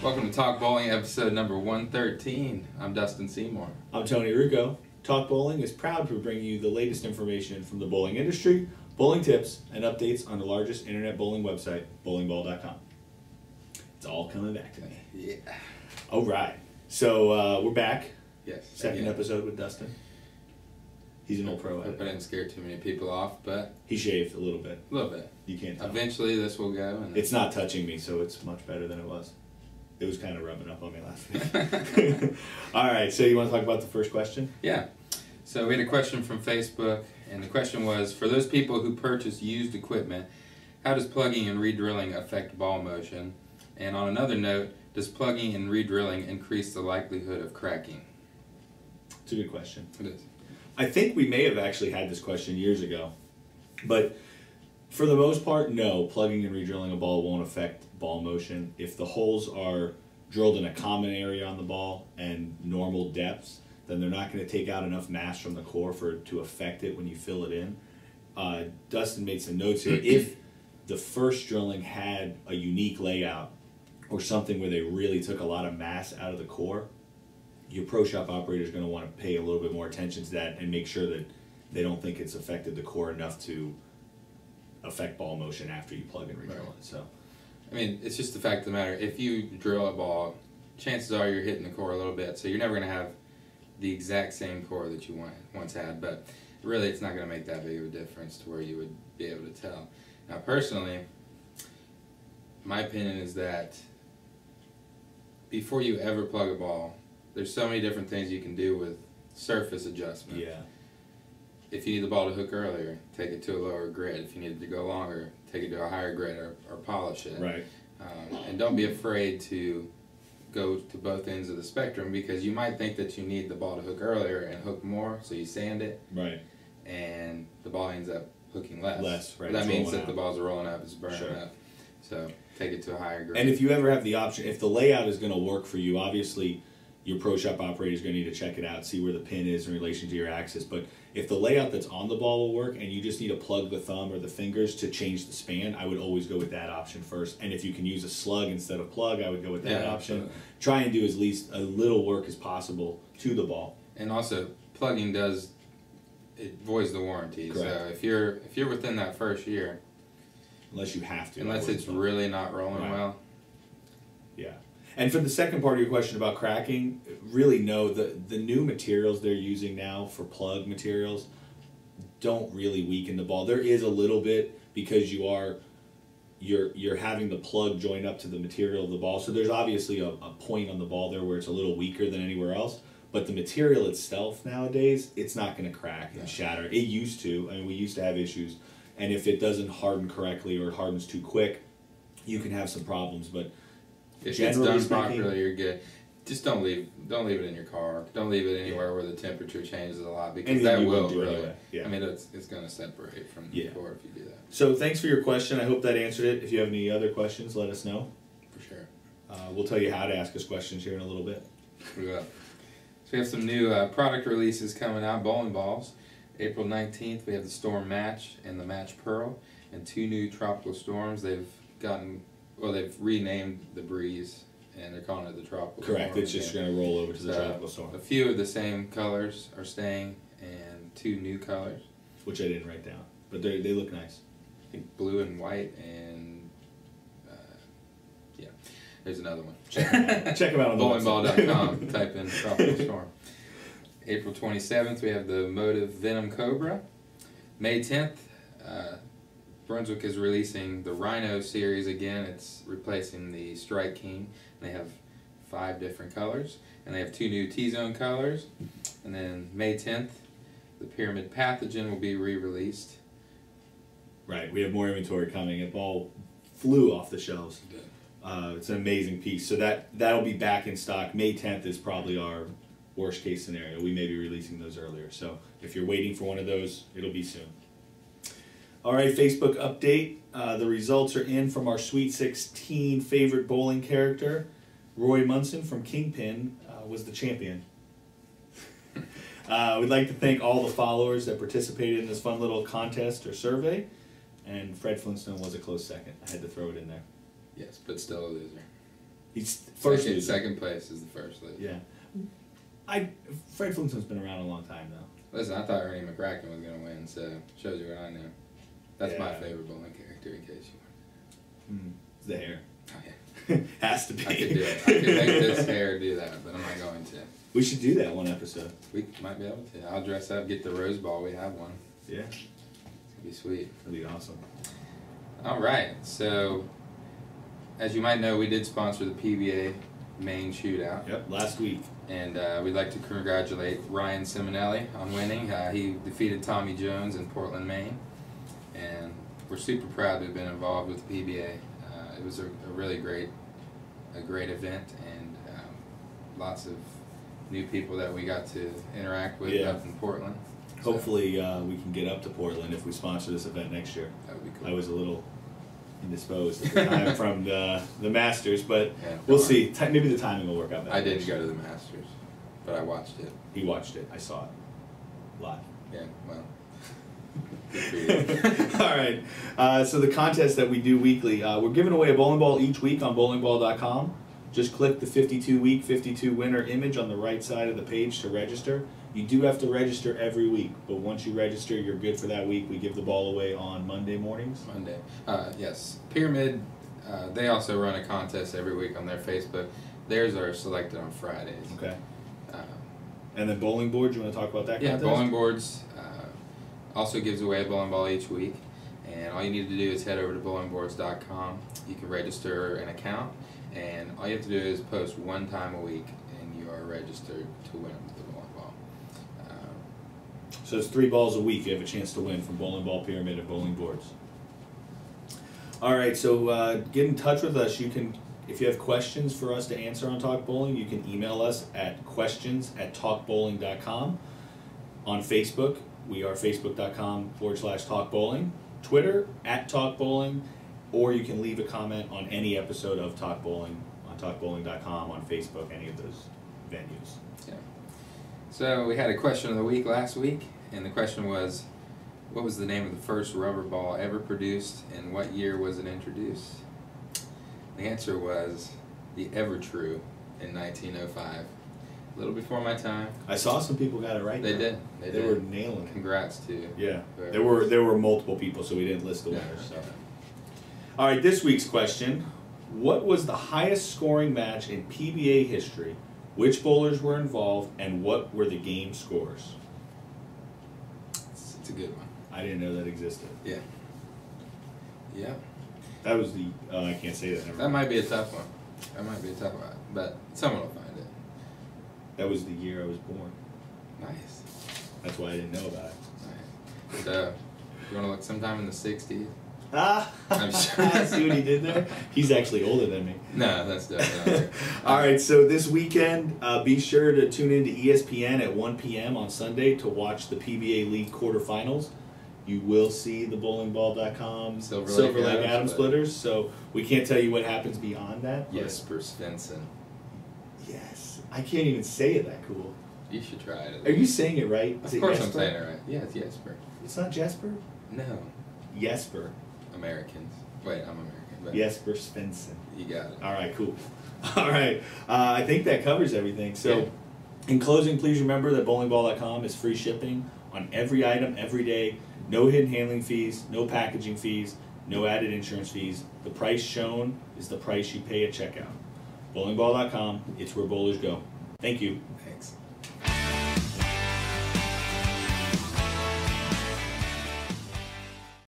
Welcome to Talk Bowling, episode number 113. I'm Dustin Seymour. I'm Tony Rucco. Talk Bowling is proud to bring you the latest information from the bowling industry, bowling tips, and updates on the largest internet bowling website, bowlingballcom. It's all coming back to me. Yeah. All right. So we're back. Yes. Second episode with Dustin. He's an old pro at I it. didn't scare too many people off, but... He shaved a little bit. A little bit. You can't tell. Eventually this will go. And It's not touching me, so it's much better than it was. It was kind of rubbing up on me last week. All right, so you want to talk about the first question? Yeah. So we had a question from Facebook, and the question was, for those people who purchase used equipment, how does plugging and re-drilling affect ball motion? And on another note, does plugging and re-drilling increase the likelihood of cracking? It's a good question. It is. I think we may have actually had this question years ago, but for the most part, no, plugging and re-drilling a ball won't affect ball motion. If the holes are drilled in a common area on the ball and normal depths, then they're not going to take out enough mass from the core for it to affect it when you fill it in. Dustin made some notes here. If the first drilling had a unique layout or something where they really took a lot of mass out of the core, your pro shop operator is going to want to pay a little bit more attention to that and make sure that they don't think it's affected the core enough to affect ball motion after you plug and re-drill it. So, I mean, it's just the fact of the matter. If you drill a ball, chances are you're hitting the core a little bit, so you're never going to have the exact same core that you once had, but really it's not going to make that big of a difference to where you would be able to tell. Now, personally, my opinion is that before you ever plug a ball, there's so many different things you can do with surface adjustment. yeah. If you need the ball to hook earlier, take it to a lower grid. If you need it to go longer, take it to a higher grid or polish it. Right. And don't be afraid to go to both ends of the spectrum, because you might think that you need the ball to hook earlier and hook more, so you sand it. Right. And the ball ends up hooking less. Right. But that It's means rolling that the out. ball's rolling up, it's burning Sure. up. So take it to a higher grid. And if you ever have the option, if the layout is going to work for you, obviously your pro shop operator is going to need to check it out, see where the pin is in relation to your axis. But if the layout that's on the ball will work and you just need to plug the thumb or the fingers to change the span, I would always go with that option first. And if you can use a slug instead of plug, I would go with that option. Absolutely. Try and do as least a little work as possible to the ball. And also, plugging it voids the warranty. Correct. So if you're within that first year, Unless you have to. unless it's really not rolling Right. well. Yeah. And for the second part of your question about cracking, really no, the new materials they're using now for plug materials don't really weaken the ball. There is a little bit, because you're having the plug join up to the material of the ball. So there's obviously a point on the ball there where it's a little weaker than anywhere else. But the material itself nowadays, it's not going to crack and shatter. It used to. I mean, we used to have issues. And if it doesn't harden correctly or it hardens too quick, you can have some problems. But If it's done properly, you're good. Just don't leave it in your car. Don't leave it anywhere where the temperature changes a lot, because that will really. Anyway. Yeah. I mean, it's going to separate from the core if you do that. So thanks for your question. I hope that answered it. If you have any other questions, let us know. For sure. We'll tell you how to ask us questions here in a little bit. We will. So we have some new product releases coming out. Bowling balls. April 19th, we have the Storm Match and the Match Pearl, and two new tropical storms. They've renamed the Breeze, and they're calling it the Tropical Correct. Storm It's just again. going to roll over to the tropical storm, A few of the same colors are staying, and two new colors. which I didn't write down, but they look nice. I think blue and white, and there's another one. Check them out on the bowlingballcom. Type in Tropical Storm. April 27th, we have the Motive Venom Cobra. May 10th, Brunswick is releasing the Rhino series again. It's replacing the Strike King. They have 5 different colors, and they have 2 new T-zone colors. And then May 10th, the Pyramid Pathogen will be re-released. Right. We have more inventory coming. It all flew off the shelves. It's an amazing piece. So that'll be back in stock. May 10th is probably our worst case scenario. We may be releasing those earlier. So if you're waiting for one of those, it'll be soon. All right, Facebook update. The results are in from our Sweet 16 favorite bowling character. Roy Munson from Kingpin was the champion. We'd like to thank all the followers that participated in this fun little contest or survey. And Fred Flintstone was a close second. I had to throw it in there. Yes, but still a loser. He's first second, loser. second place is the first loser. Yeah. Fred Flintstone's been around a long time though. Listen, I thought Ernie McCracken was going to win, so shows you what I know. That's my Yeah. favorite bowling character, in case you want. It's the hair. Oh, yeah. Has to be. I could do it. I could make this hair do that, but I'm not going to. We should do that one episode. We might be able to. I'll dress up, get the rose ball. We have one. Yeah. It'd be sweet. That'd be awesome. All right. So, as you might know, we did sponsor the PBA main shootout. Yep, last week. And we'd like to congratulate Ryan Simonelli on winning. He defeated Tommy Jones in Portland, Maine. And we're super proud to have been involved with the PBA. It was a really great event, and lots of new people that we got to interact with up in Portland. Hopefully we can get up to Portland if we sponsor this event next year. That would be cool. I was a little indisposed at the time from the Masters, but Yeah, we'll see. Maybe the timing will work out better. I didn't go to the Masters, but I watched it. He watched it. I saw it live. Yeah, well, good for you. All right. So the contest that we do weekly, we're giving away a bowling ball each week on bowlingball.com. Just click the 52-week, 52-winner image on the right side of the page to register. You do have to register every week, but once you register, you're good for that week. We give the ball away on Monday mornings. Monday. Yes. Pyramid, they also run a contest every week on their Facebook. Theirs are selected on Fridays. Okay. And then bowling boards, you want to talk about that contest? Yeah, bowling boards also gives away a bowling ball each week. And all you need to do is head over to bowlingboards.com. You can register an account, and all you have to do is post one time a week, and you are registered to win the bowling ball. So it's 3 balls a week. You have a chance to win from Bowling Ball Pyramid and Bowling Boards. All right, so get in touch with us. You can, if you have questions for us to answer on Talk Bowling, you can email us at questions@talkbowling.com. On Facebook, we are facebook.com/talkbowling. Twitter @talkbowling, or you can leave a comment on any episode of Talk Bowling on talkbowling.com, on Facebook, any of those venues. Yeah. So we had a question of the week last week, and the question was, what was the name of the first rubber ball ever produced, and what year was it introduced? The answer was the Evertrue in 1905. A little before my time. I saw some people got it right. They though. did. They were nailing it. Congrats to Yeah, whoever. there were multiple people, so we didn't list the Yeah, winners. So. yeah. All right, this week's question: what was the highest scoring match in PBA history? Which bowlers were involved, and what were the game scores? It's a good one. I didn't know that existed. Yeah. Yeah. That was the I can't say that. Never That mind. might be a tough one. That might be a tough one, but someone will find it. That was the year I was born. Nice. That's why I didn't know about it. Nice. So, you want to look sometime in the 60s? Ah, I'm sure. see what he did there? He's actually older than me. No, that's definitely. All right, so this weekend, be sure to tune in to ESPN at 1 p.m. on Sunday to watch the PBA League quarterfinals. You will see the bowlingball.com Silver Lake Atom Splitters, so we can't tell you what happens beyond that. but- Jesper Svensson. Yes. I can't even say it that cool. You should try it. Are you saying it right? Is Of it course Jesper? I'm saying it right. Yeah, it's Jesper. It's not Jesper? No. Jesper. Americans. Wait, I'm American. But Jesper Svensson. You got it. All right, cool. All right, I think that covers everything. So, Yeah. in closing, please remember that bowlingball.com is free shipping on every item every day. No hidden handling fees, no packaging fees, no added insurance fees. The price shown is the price you pay at checkout. Bowlingball.com, it's where bowlers go. Thank you. Thanks.